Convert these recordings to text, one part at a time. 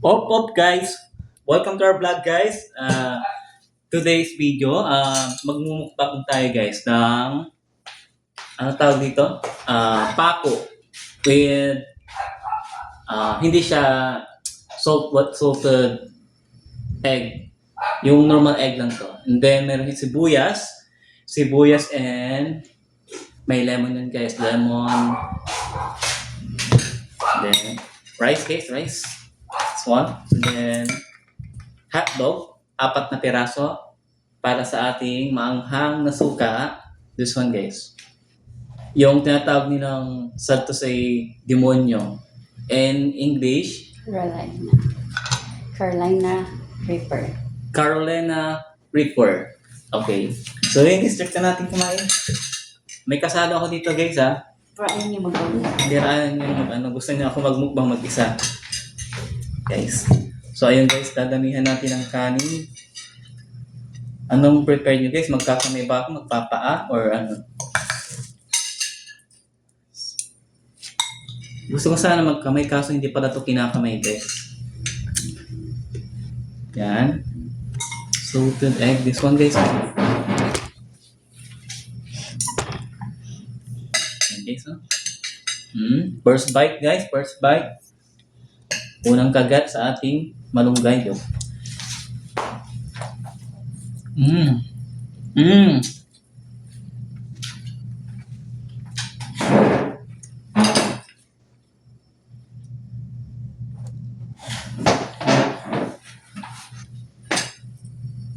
Op guys, welcome to our vlog guys. Today's video, magmumukbang tayo guys ng ano tawag dito? Pako with hindi siya salted egg. Yung normal egg lang to. And then meron yung sibuyas and may lemon yun guys, lemon. Then rice guys, rice. This one. And then hotdog, 4 na piraso para sa ating maanghang na suka. This one guys. Yung tinatawag nilang Santo say demonyo. In English, Carolina. Carolina Reaper. Carolina Reaper. Okay. So yung start na natin kumain. May kasalo ako dito guys ha. Pero ayaw niya mag-ulit. Hindi rin yung gusto niya ako magmukbang mag-isa. Guys. So ayun guys, dadamihan natin ng kanin. Anong prepare nyo guys? Magkakamay ba ako? Magpapaa? Or ano? Gusto ko sana magkamay kaso hindi pala ito kinakamay guys. Yan. Salted egg. This one guys. Yan guys. Oh. First bite guys. First bite. Unang kagat sa ating malunggay yun.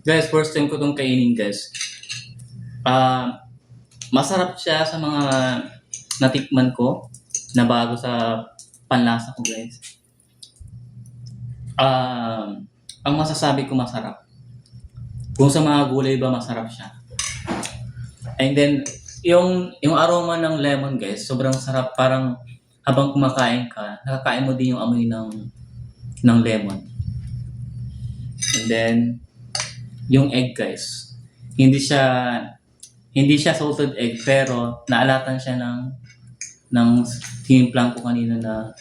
Guys, first time ko itong kainin guys. Masarap siya sa mga natikman ko na bago sa panlasa ko guys. Ang masasabi ko masarap. Kung sa mga gulay ba masarap siya. And then yung aroma ng lemon guys, sobrang sarap, parang habang kumakain ka, nakakain mo din yung amoy ng lemon. And then yung egg guys, hindi siya salted egg pero naalatan siya ng tinimplang ko kanina na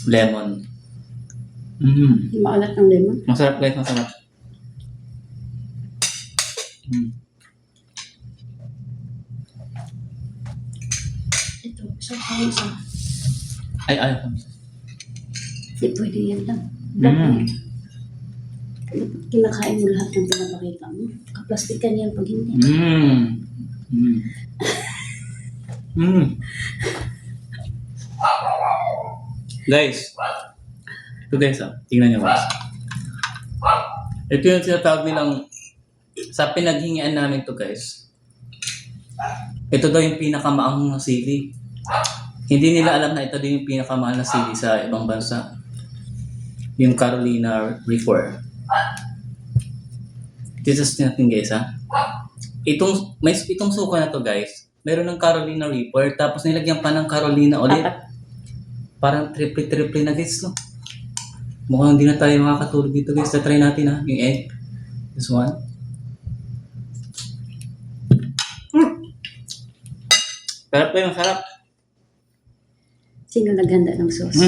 lemon. Maalat ng lemon. Masarap guys, masarap. Ito, isa pa isa. Ay. Hindi pwede yan lang. Dapat kinakain mo lahat ng pinapakita mo. Kaplastikan yan pag hindi. Guys, ito guys tingnan nyo guys. Ito yung tinatawag nilang sa pinaghingian namin to guys. Ito daw yung pinakamaang na sili. Hindi nila alam na ito din yung pinakamahal na sili sa ibang bansa. Yung Carolina Reaper. Titas natin guys ha. Itong suka na to guys, meron ng Carolina Reaper tapos nilagyan pa ng Carolina ulit. Parang triple na guys no. Mukhang hindi na tayo makakatulog dito guys. Try natin ha, yung egg. This one. Sarap po yung sarap. Sino naghanda ng sauce?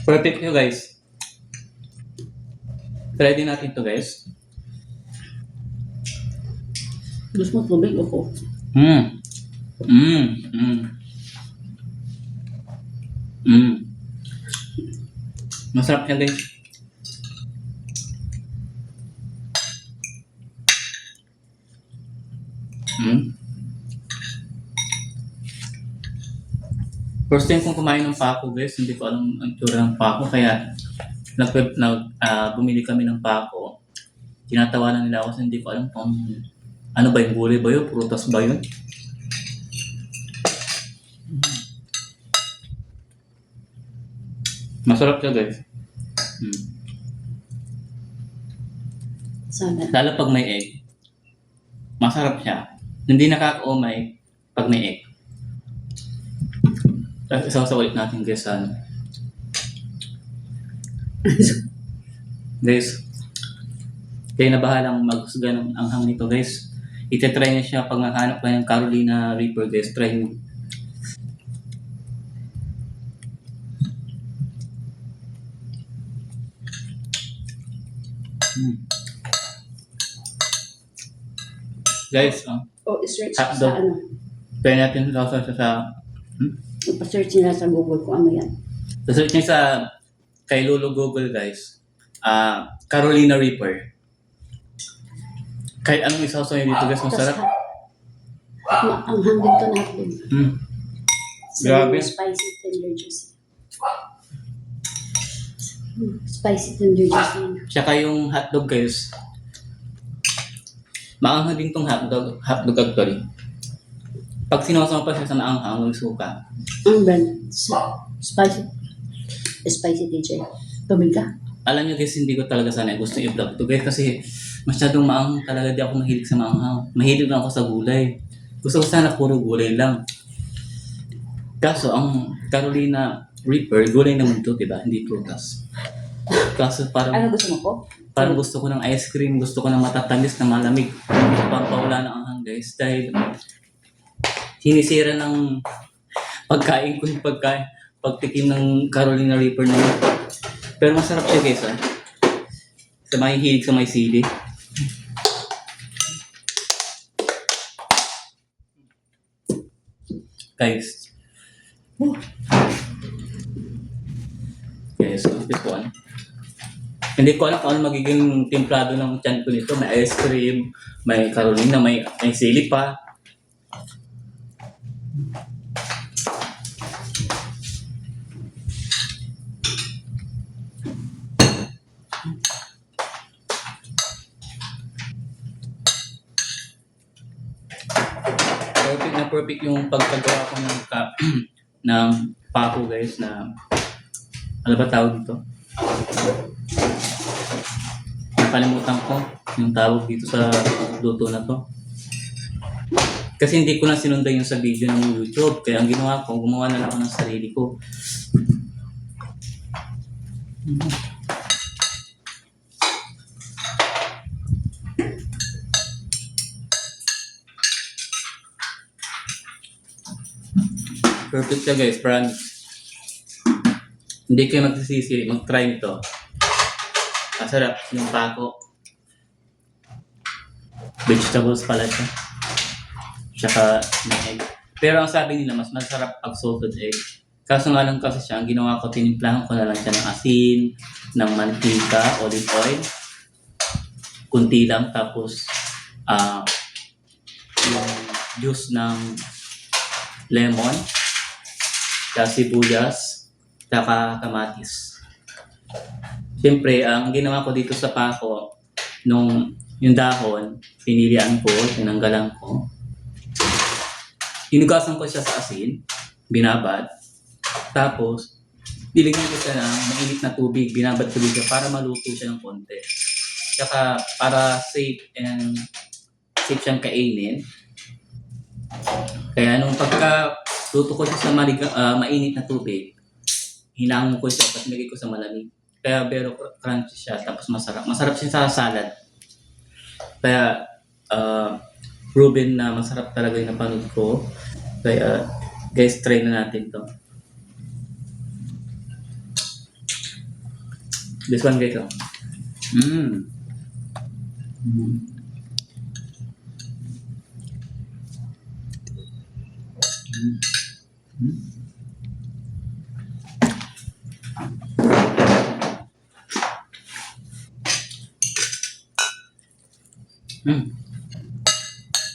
Perfect nyo guys. Try din natin to guys. Gusto mo tubig ako? Masarap siya guys. First time kong kumain ng pako guys, hindi ko alam ang tsura ng pako kaya bumili kami ng pako. Tinatawanan nila ako kasi hindi ko alam kung ano ba yung gulay ba yun, prutas ba yun. Masarap siya guys. Sana. Lalo pag may egg. Masarap siya. Hindi nakaka-umay pag may egg. Isang ulit natin guys sa ano. Guys, kayo na bahalang maghusga ng anghang nito guys. Itetry niya siya pag nakahanap kayo ng Carolina Reaper guys. Try nyo. Mm. Guys, search hotdog. sa ano. Pwede natin sa Ipa-search nila sa Google kung ano yan. search nyo sa kay Lolo Google guys. Carolina Reaper. Kahit anong isawsaw nyo dito guys, masarap. Ang hanggang to natin. Grabe. Spicy tender juicy. Spicy tender juicy. Tsaka yung hotdog guys. Maanghang din tong hotdog actually. Pag sinawsaw pa siya sa maanghang, yung suka. Ang brand? Spicy. Spicy DJ. Tubig ka? Alam nyo guys, hindi ko talaga sana gusto i-vlog to guys kasi masyadong maanghang talaga, di ako mahilig sa maanghang. Mahilig lang ako sa gulay. Gusto ko sana puro gulay lang. Kaso ang Carolina Reaper, gulay naman to, diba? Hindi prutas. Kaso parang Ano gusto mo po? parang gusto ko ng ice cream, gusto ko ng matatamis na malamig. Pampawala ng anghang guys dahil sinisira ng pagkain ko yung pagtikim ng Carolina Reaper na yun. Pero masarap siya guys sa may hilig sa may sili. Guys. Okay, so this one. Hindi ko alam kung ano magiging templado ng tiyan ko nito. May ice cream, may Carolina, may sili pa. Perfect na perfect yung pagkagawa ko ng ng pako guys na ano ba tawag dito? Nakalimutan ko yung tawag dito sa luto na to. Kasi hindi ko na sinundan yung sa video ng YouTube. Kaya ang ginawa ko, gumawa na lang ako ng sarili ko. Perfect siya guys, promise. Hindi kayo magsisisi, mag-try nito. Masarap yung pako. Vegetables pala siya. Tsaka may egg. Pero ang sabi nila, mas masarap pag salted egg. Kaso nga lang kasi siya, ang ginawa ko, tinimplahan ko na lang siya ng asin, ng mantika, olive oil. Kunti lang, tapos yung juice ng lemon, tsaka sibuyas, tsaka kamatis. Siyempre, ang ginawa ko dito sa pako, yung dahon, pinilian ko, tinanggalan ko. Hinugasan ko siya sa asin, binabad. Tapos, nilagyan ko siya ng mainit na tubig, binabad ko dito para maluto siya ng konti. Tsaka para safe siyang kainin. Kaya nung pagka-luto ko siya sa mainit na tubig, hinangon ko siya at nilagay ko sa malamig. Kaya pero crunchy siya, tapos masarap. Masarap siya sa salad. Kaya proven na masarap talaga yung napanood ko. Kaya guys, try na natin to. This one guys.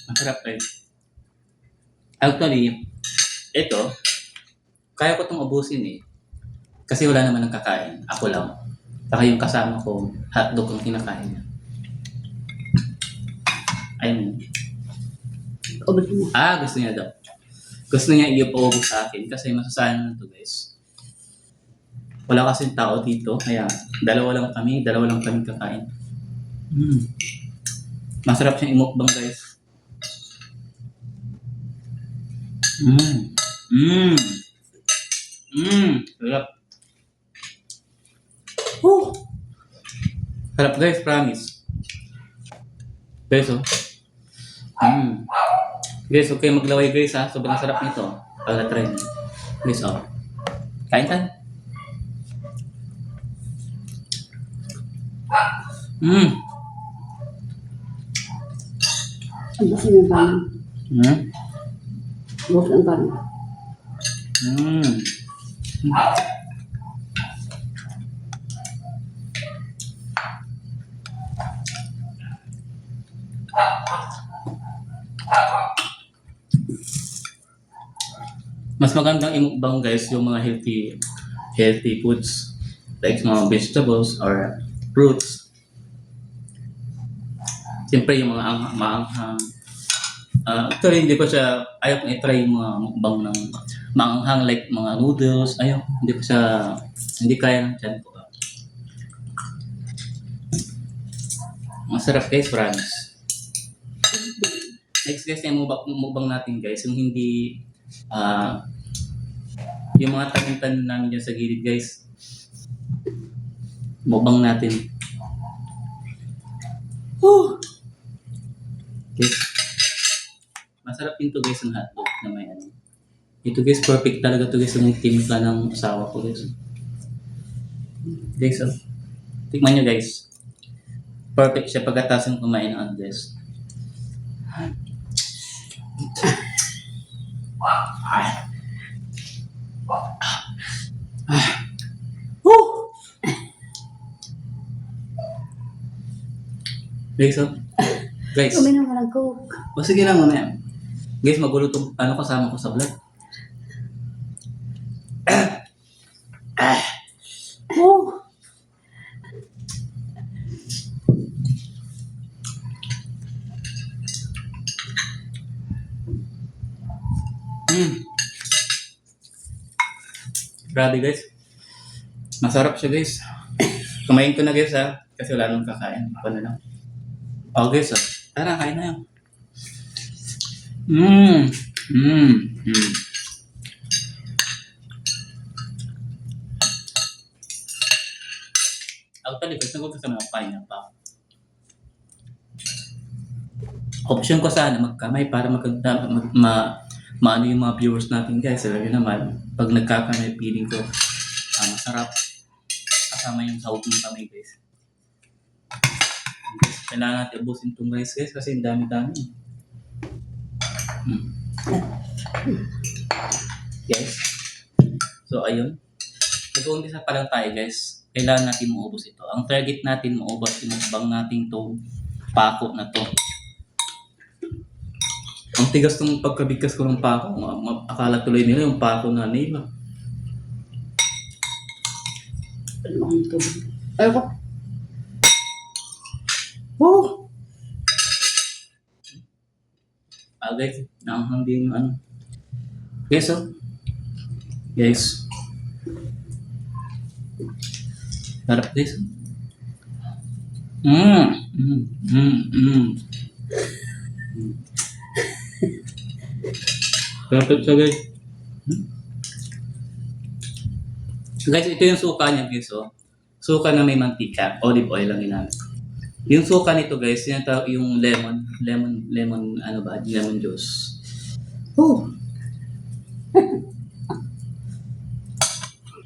Masarap Actually, ito, kaya ko itong ubusin kasi wala naman ang kakain. Ako lang. Saka yung kasama ko, hotdog ang kinakain niya. Ayun. Gusto niya daw. Gusto niya i-paubos sa akin kasi masasayang na to guys. Wala kasing tao dito, kaya dalawa lang kami kakain. Masarap siyang imukbang guys. Sarap. Sarap guys, promise. Guys, Guys, okay maglaway guys ha. Sobrang sarap nito. Pag na-try niyo. Guys, Kain tayo. Mm. Ang basi ng paano. Mm. Bukas ang paano. Mm. Mas magandang imukbang guys yung mga healthy foods like mga vegetables or fruits. Siyempre yung mga maanghang. Actually, hindi ko siya, ayaw kong i-try yung mga mukbang ng maanghang like mga noodles. Ayaw, hindi ko siya, hindi kaya ng tiyan ko. Masarap guys, promise. Next guys, yung mukbang natin guys, yung hindi, yung mga tanim-tanim namin dyan sa gilid guys. Mukbang natin. Guys, masarap din to guys ang hotdog na may ano. Ito guys, perfect talaga to guys yung timpla ng asawa ko guys. Guys, tikman nyo guys. Perfect siya pagkatapos ng kumain ng ano guys. Woo! Guys, guys. Uminom ka ng coke. Sige lang mamaya. Guys, magulo to ano kasama ko sa vlog. Oh! Grabe guys. Masarap siya guys. Kumain ko na guys ha. Kasi wala nang kakain. Ako na lang. Oh guys tara kain na yun. Actually guys, nagod sa mga kain pa. Option ko sana magkamay para maano yung mga viewers natin guys. Alam nyo naman, pag nagkakamay feeling ko masarap kasama yung sahog ng kamay guys. Kailangan natin ubusin itong rice guys kasi ang dami-dami. Guys, so ayun. Nag-uumpisa pa lang tayo guys. Kailangan natin maubos ito. Ang target natin maubos yung mukbang natin to pako na to. Ang tigas ng pagkabigkas ko ng pako. Akala tuloy nila yung pako na nila. Ano ang ito? Ayoko. Woo! Guys, naanghang din yung ano. Guys, Guys. Sarap guys. Perfect siya guys. Guys, ito yung suka niya guys Suka na may mantika. Olive oil lang ginamit. Yung suka nito guys, yung lemon ano ba? Lemon juice.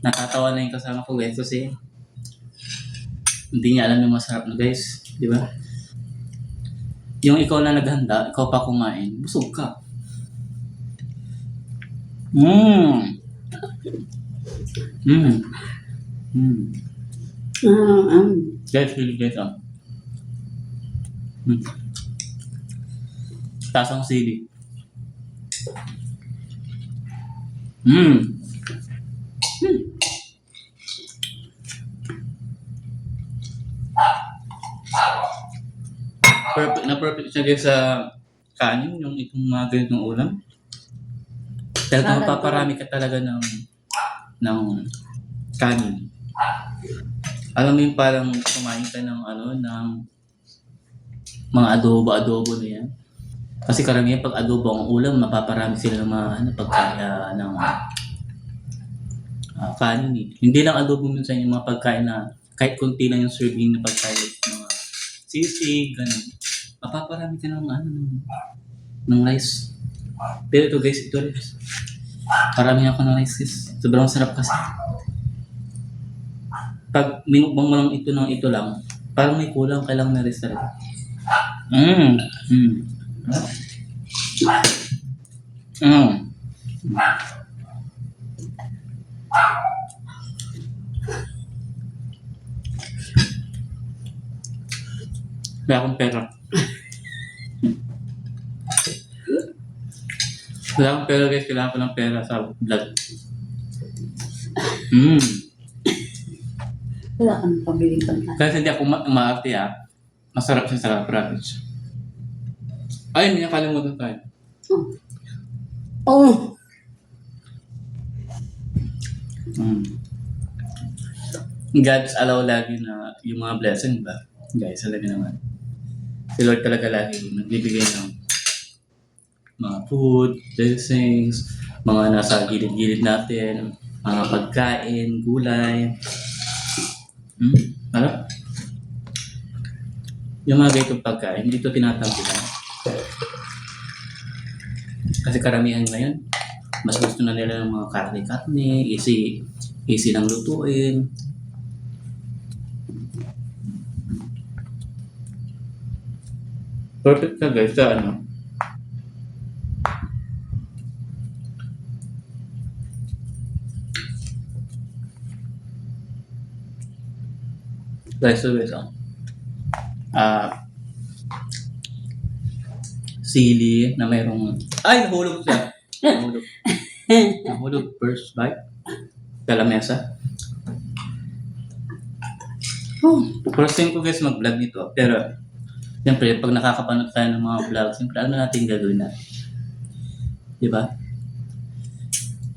Nakatawa na yung kasama ko guys kasi hindi niya alam yung masarap na guys. Di ba? Yung ikaw na naghanda, ikaw pa kumain, busog ka. Guys, really guys Tasang sili. Perfect siya guys sa kanin, yung itong mga ganitong ulam. Talagang mapaparami ka talaga ng kanin. Alam mo yung parang kumain ka ng ng mga adobo na yan. Kasi karamihan pag adobo ang ulam, mapaparami sila ng mga pagkain ng kanin eh. Hindi lang adobo minsan yung mga pagkain na kahit konti lang yung serving na pagkain like mga sisig, ganun. Mapaparami ka ng rice. Pero ito guys, parami ako ng rice guys. Sobrang sarap kasi. Pag minukbang mo lang ito lang, Parang may kulang, kailangan na restart. Mm. Mm. Mm. Wala akong pera. Wala akong pera guys, kailangan ko ng pera sa vlog. Mm. Wala kang pabiling pagkain. Kasi hindi ako maarte masarap siya sa province. Ay, may nakalimutan tayo. Oh! Mm. God's allow lagi na yung mga blessing ba? Guys, talaga naman. Si Lord talaga lagi nagbibigay ng mga food, blessings, mga nasa gilid-gilid natin, mga pagkain, gulay. Ano? Yung mga ganitong pagkain, hindi ito tinatanggilan. Kasi karamihan ngayon, mas gusto na nila ng mga karne-karne, easy lang lutuin. Perfect ka guys sa ano. Guys, so guys, sili na mayroong... Ay, nahulog siya. Nahulog. Nahulog. First bite. Kalamesa. First time ko guys mag-vlog nito. Pero, siyempre, pag nakakapanood tayo ng mga vlog, siyempre, ano natin gagawin natin? Diba?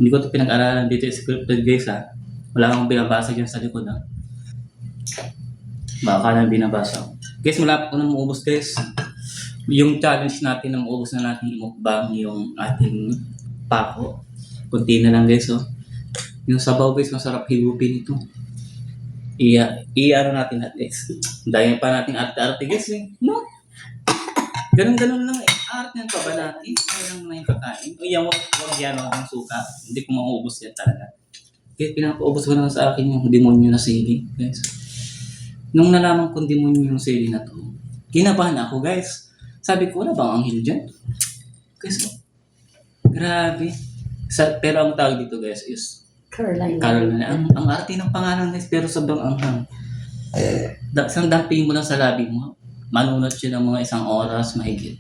Hindi ko ito pinag-aralan dito scripted guys ha. Wala akong binabasa dyan sa likod ha. Baka na binabasa ko. Guys, malapit ko na maubos guys. Yung challenge natin na maubos na natin imukbang yung ating pako. Kunti na lang guys oh. Yung sabaw guys, masarap higupin ito. I-ano natin at guys. Dahil pa natin arte-arte guys eh. No? Ganun-ganun lang eh. Arte yan pa ba natin? Ano lang na yung kakain? O yan, huwag yan o ng suka. Hindi ko maubos yan talaga. Kaya pinapaubos ko naman sa akin yung demonyo na sili guys. Nung nalaman kong demonyo yung sili na to, kinabahan ako guys. Sabi ko, wala bang anghel dyan? Guys, oh, grabe. Pero ang tawag dito guys is Caroline. Ang arte ng pangalan guys, pero sobrang anghang. Isang dampingin mo lang sa labi mo, manunod siya ng mga isang oras mahigit.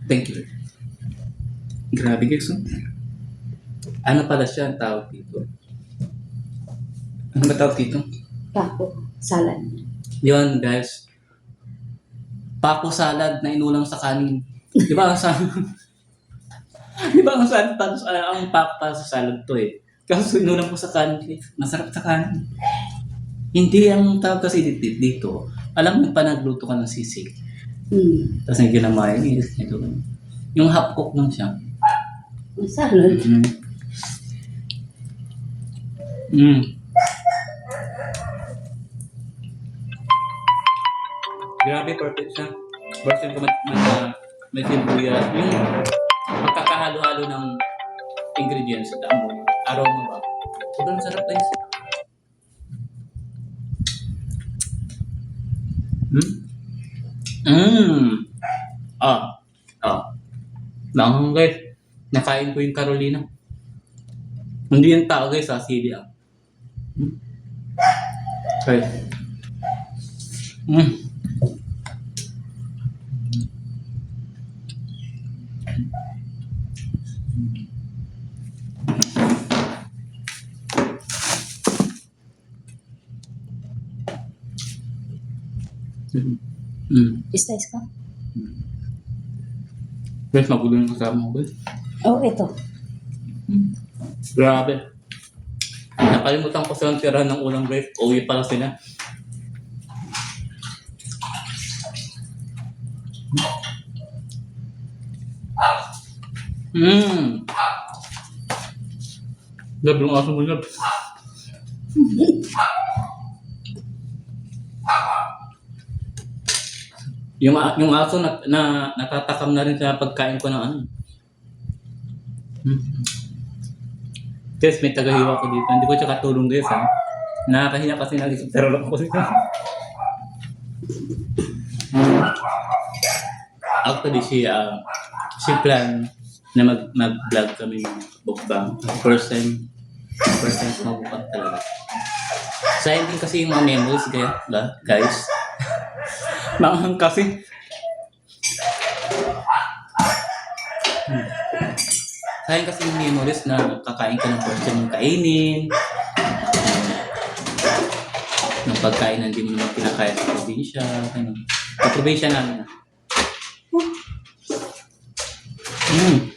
Thank you. Grabe guys. Oh. Ano pala siya ang tawag dito? Ano ba tawag dito? Pako. Salad. Yun guys. Pako salad na inulang sa kanin. Di ba ang salad? Di ba ang salad? Ang pako para sa salad to eh. Kaso inulang ko sa kanin. Masarap sa kanin. Hindi ang tawag kasi dito. Alam mo pa nagluto ka ng sisig. Tapos may ginamay. Ito. Yung half cook lang siya. Salad. Grabe, perfect siya. Version ko may sibuyas. Yung magkakahalo-halo ng ingredients at aroma ba. Sobrang sarap guys. Lang guys. Nakain ko yung Carolina. Hindi yung tao guys, sili Okay. Is-ice ka? Guys, magulo yung kasama ko guys. Oh, ito. Grabe. Nakalimutan ko silang tira ng ulam guys. Uwi pala sila. Lab yung aso mo lab. Yung aso na natatakam na rin sa pagkain ko ng ano. Guys, may tagahiwa ko dito. Hindi ko siya katulong guys ha. Nakakahiya kasi nag-terol ako dito. Actually, si plan na mag-vlog kami ng mukbang. First time mukbang talaga. Sayang din kasi yung mga memories, guys. Maanghang kasi. Sayang kasi yung memories na kakain ka ng first time mong kainin. Ng pagkain na hindi mo naman pinakaya sa probinsya. Sa probinsya namin. Mm.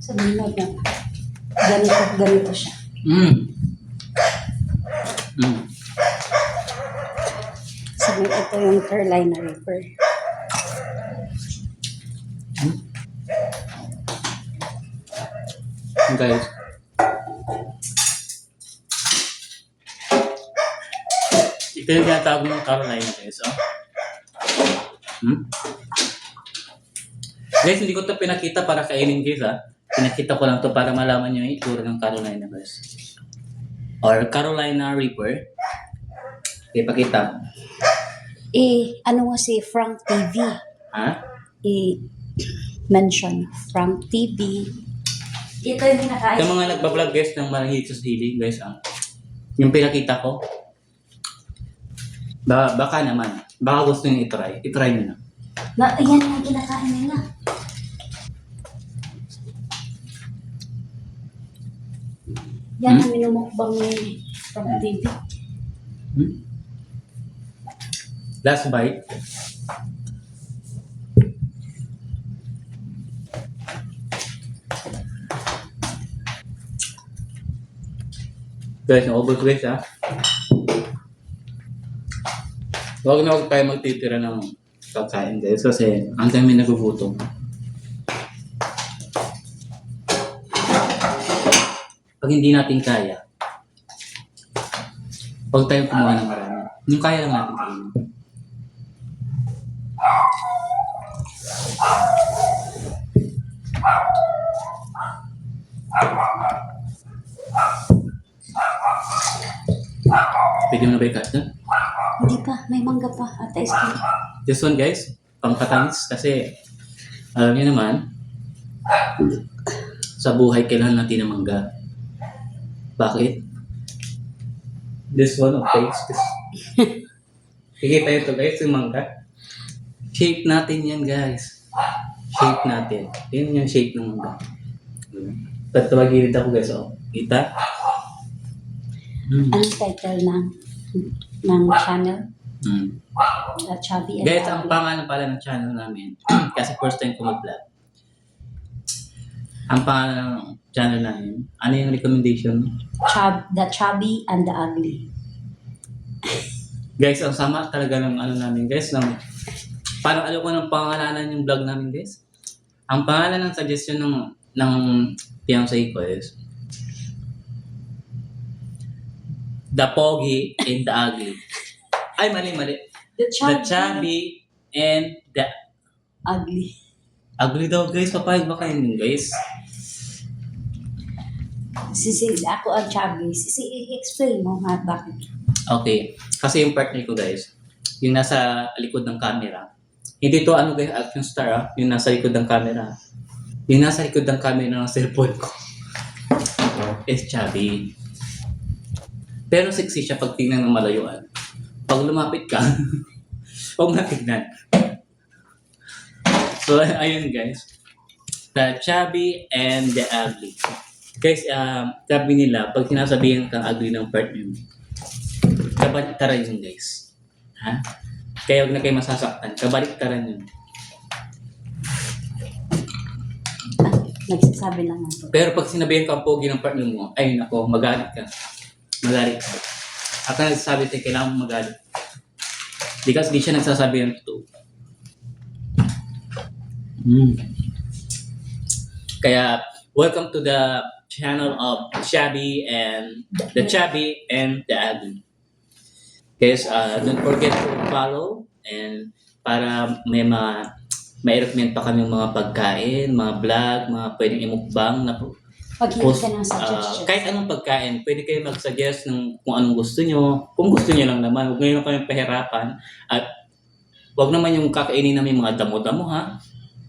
Sabihin mo na, ganito siya. Sabihin ito yung Carolina Reaper. Guys. Ito yung tinatawag ng Carolina guys. Oh. Guys, hindi ko ito pinakita para kainin guys ha. Pinakita ko lang to para malaman nyo yung itsura ng Carolina guys. Or Carolina Reaper. Okay, pakita. Ano nga si Frank TV? Ha? Mention Frank TV. Ito yung kinakain. Yung mga nagbablog guys ng Marahil sa Hilig guys yung pinakita ko. Baka naman. Baka gusto nyo itry. Itry nyo na. Yan yung kinakain nila. Yan ang minumukbang ni Frank TV. Last bite. Guys, naubos guys ha. Huwag tayo magtitira ng kakain guys kasi ang dami nagugutom. Pag hindi natin kaya, huwag tayong kumuha ng marami. Yung kaya lang natin kainin. Pwede mo na ba i-cut na? Hindi pa, may mangga pa at ice cream. This one guys, pangkatamis kasi alam niyo naman, sa buhay kailangan natin ng mangga. Bakit? This one of taste. Kikita nyo to guys, yung mangga. Shape natin yan guys. Shape natin. Yun yung shape ng mangga. Tatawagilid ako guys. Oh. Kita? Anong title ng channel? The Chubby and Guys, ang Ugly. pangalan pala ng channel namin, kasi first time ko mag-vlog. Ang pangalan ng channel namin, ano yung recommendation? The Chubby and the Ugly. Guys, ang sama talaga ng ano namin guys. Parang alam ko ng pangalanan yung vlog namin guys. Ang pangalan ng suggestion ng fiancé ko is The Pogi and the Ugly. Ay, mali. The The Chubby and the Ugly. Ugly daw guys. Papayag ba kayo nun guys? Ako ang chubby. I-explain mo nga bakit. Okay. Kasi yung partner ko guys, yung nasa likod ng camera. Hindi to ano guys, action star yung nasa likod ng camera. Yung nasa likod ng camera ng cellphone ko is chubby. Pero sexy siya pag tingnan ng malayuan. Pag lumapit ka, huwag natignan. So, ayun guys. The Chubby and the Ugly. Guys, sabi nila, pag sinasabihan kang ugly ng partner mo, dapat itaray yun guys. Ha? Kaya huwag na kayo masasaktan. Kabaliktaran yun. Nagsasabi lang ako. Pero pag sinabihan ka ang pogi ng partner mo, ay nako, magalit ka. Magalit ka. At ang nagsasabi tayo, kailangan mo magalit. Because di siya nagsasabi ng totoo. Kaya, welcome to the channel of Shabby and the Abby. Guys, don't forget to follow and para may recommend pa kami mga pagkain, mga vlog, mga pwedeng imukbang na Pag-hili ka ng suggestion. kahit anong pagkain, pwede kayo mag-suggest ng kung anong gusto nyo. Kung gusto nyo lang naman, huwag nyo kami pahirapan. At huwag naman yung kakainin namin mga damo-damo ha.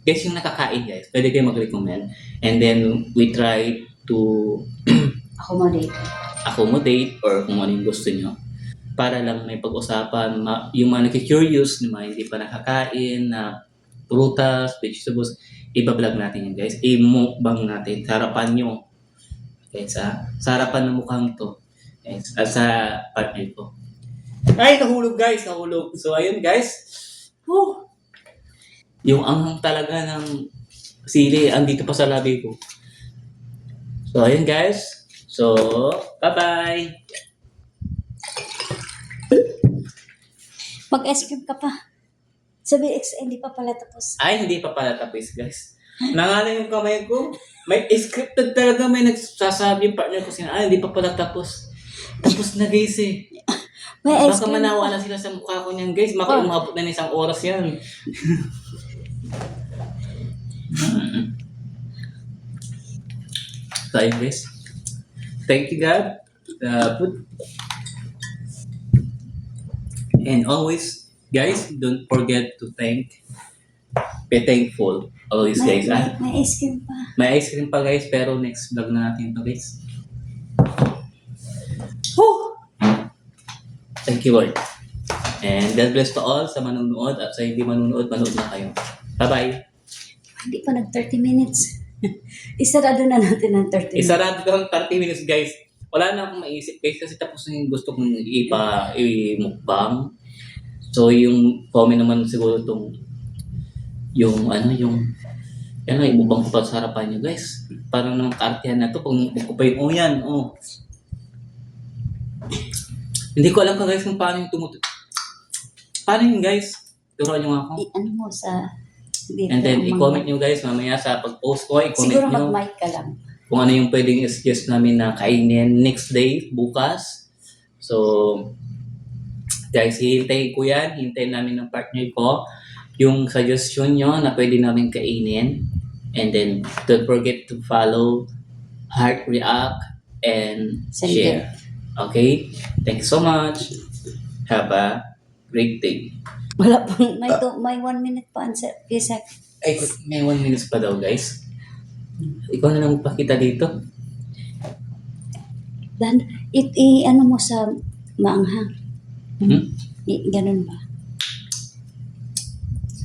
Guys, yung nakakain guys, pwede kayo mag-recommend. And then, we try to accommodate or kung ano yung gusto nyo. Para lang may pag-usapan, yung mga nakikurious, yung mga hindi pa nakakain, na prutas, vegetables, iba-vlog natin yun guys. I-mukbang natin, sa harapan nyo. Guys sa harapan ng mukhang to. Guys, at sa partner ko. Ay, nahulog guys, nahulog. So, ayun guys. Whew. Yung anghang talaga ng sili, andito pa sa labi ko. So, ayun guys. So, bye-bye. Mag-ice cream ka pa. Sabi, hindi pa pala tapos. Ay, hindi pa pala tapos, guys. Nangala yung kamay ko. May scripted talaga. May nagsasabi yung partner ko sila, hindi pa pala tapos. Tapos na, guys eh. May ice Baka cream manawa pa. na sila sa mukha ko niyan, guys. Baka umabot na ng 1 oras yan. So, ayun, guys. Thank you, God. And always, guys, don't forget to be thankful. Always, guys. May ice cream pa. May ice cream pa, guys, pero next vlog na natin to, guys. Woo! Thank you, Lord. And God bless to all sa manunood at sa hindi manunood, manood na kayo. Bye-bye. Hindi pa nag 30 minutes. Isarado na natin ng 30 minutes. Isarado ng 30 minutes, guys. Wala na akong maisip, guys, kasi tapos na yung gusto kong i-mukbang. So, yung comment naman siguro itong yung imubang ko pa sa harapan nyo, guys. Parang nang kaartihan na to, pag ko pa yung yan, Hindi ko alam ka, guys, kung paano yung Paano yun, guys? Turuan nyo ako. Ano mo sa... Dito, And then, i-comment nyo, guys, mamaya sa pag-post ko, i-comment siguro nyo mag-mic ka lang. kung ano yung pwedeng i-suggest namin na kainin next day, bukas. So, guys, hihintayin ko yan. Hintayin namin ng partner ko yung suggestion nyo na pwede namin kainin. And then, don't forget to follow, heart react, and Send share. Okay? Thank you so much. Have a great day. Wala pang... May 1 minute pa. Isa. Ay, may 1 minute pa daw, guys. Ikaw na lang magpakita dito. Dan, ano mo sa maanghang? Ganun ba?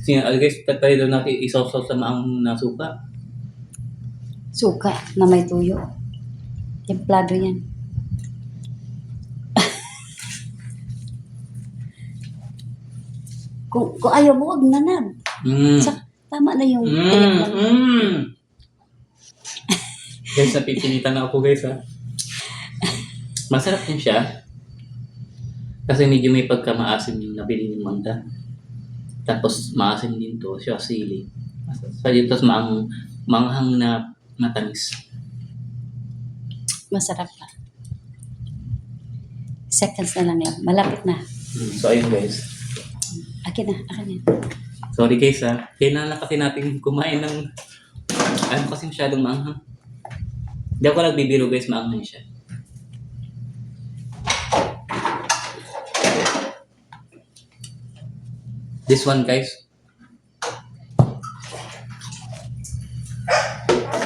Guys, tatry daw natin isaw-saw sa maang nasuka. Suka na may tuyo. Templado yan. kung ayaw mo, wag na. Tama na yung... Guys, napipilitan na ako, guys, ha. Masarap din siya. Kasi medyo may pagkamaasim yung nabili ng mangga. Tapos maasim din to, siya sili. Tapos manghang na matamis. Masarap pa. Seconds na lang yan. Malapit na. So, ayun, guys. Akin na. Sorry, guys, ha. Kailangan kasi natin kumain ng... kasi masyadong maanghang. Hindi ako nagbibiro, guys. Maanghang siya. This one, guys.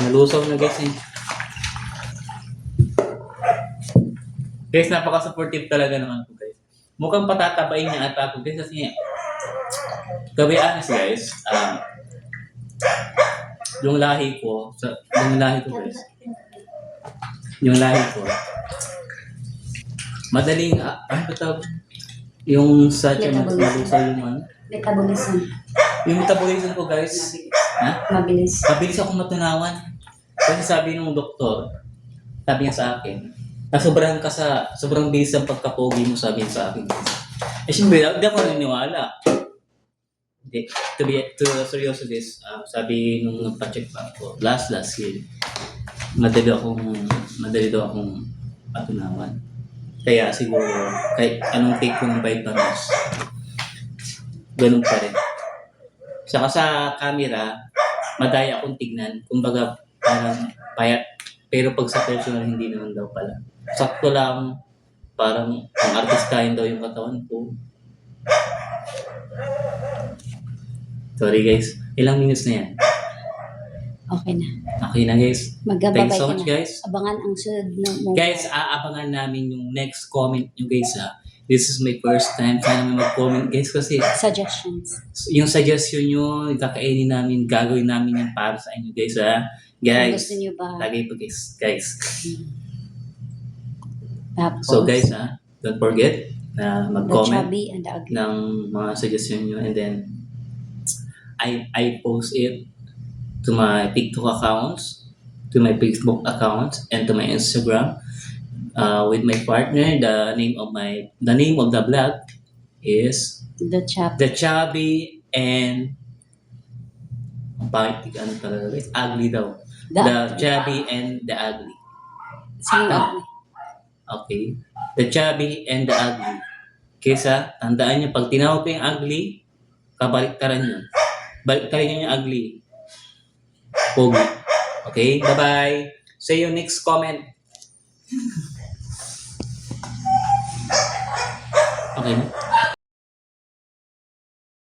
Nalusaw na, guys, eh. Guys, napaka-supportive talaga naman po, guys. Mukhang patatabain niya ata ako, guys, kasi to be honest, guys, yung lahi ko, guys, yung lahi ko, madaling, Yung sa tiyan Metabolism. malusay yung ano. Metabolism. Yung metabolism ko guys, ha? Mabilis. Mabilis ako matunawan. Kasi sabi ng doktor, sabi niya sa akin, na sobrang bilis ang pagkapogi mo, sabi niya sa akin. Eh siyempre, hindi ako naniniwala. Hindi, to seryoso this, sabi nung nagpa-check pa ako, last year, madali daw akong patunawan. Kaya siguro, kahit anong take ko ng vitamins, ganun pa rin. Saka sa camera, madaya akong tignan. Kumbaga, parang payat. Pero pag sa personal, hindi naman daw pala. Sakto lang, parang ang artistahin daw yung katawan ko. Sorry guys, ilang minutes na yan? Okay na. Okay na guys. Magbabay Thanks so ka much na. guys. Abangan ang sunod na mo. Guys, aabangan namin yung next comment nyo guys ha. This is my first time. Sana may mag-comment guys kasi Suggestions. yung suggestion nyo, kakainin namin, gagawin namin yan para sa inyo guys ha. Kung Guys, gusto nyo ba? lagay po guys. Tapos, So guys don't forget na the mag-comment chubby and the ugly. ng mga suggestion nyo and then I post it to my TikTok accounts, to my Facebook accounts, and to my Instagram with my partner. The name of the vlog is The chubby. The Chubby and ang pangit ano talaga guys, ugly daw. The Chubby and the Ugly. Sino ugly? Okay. The Chubby and the Ugly. Kesa, tandaan nyo, pag tinawag ko yung ugly, kabaliktaran yun. Baliktaran nyo yung ugly. Pogi. Okay? Bye-bye. See you next comment. Okay na?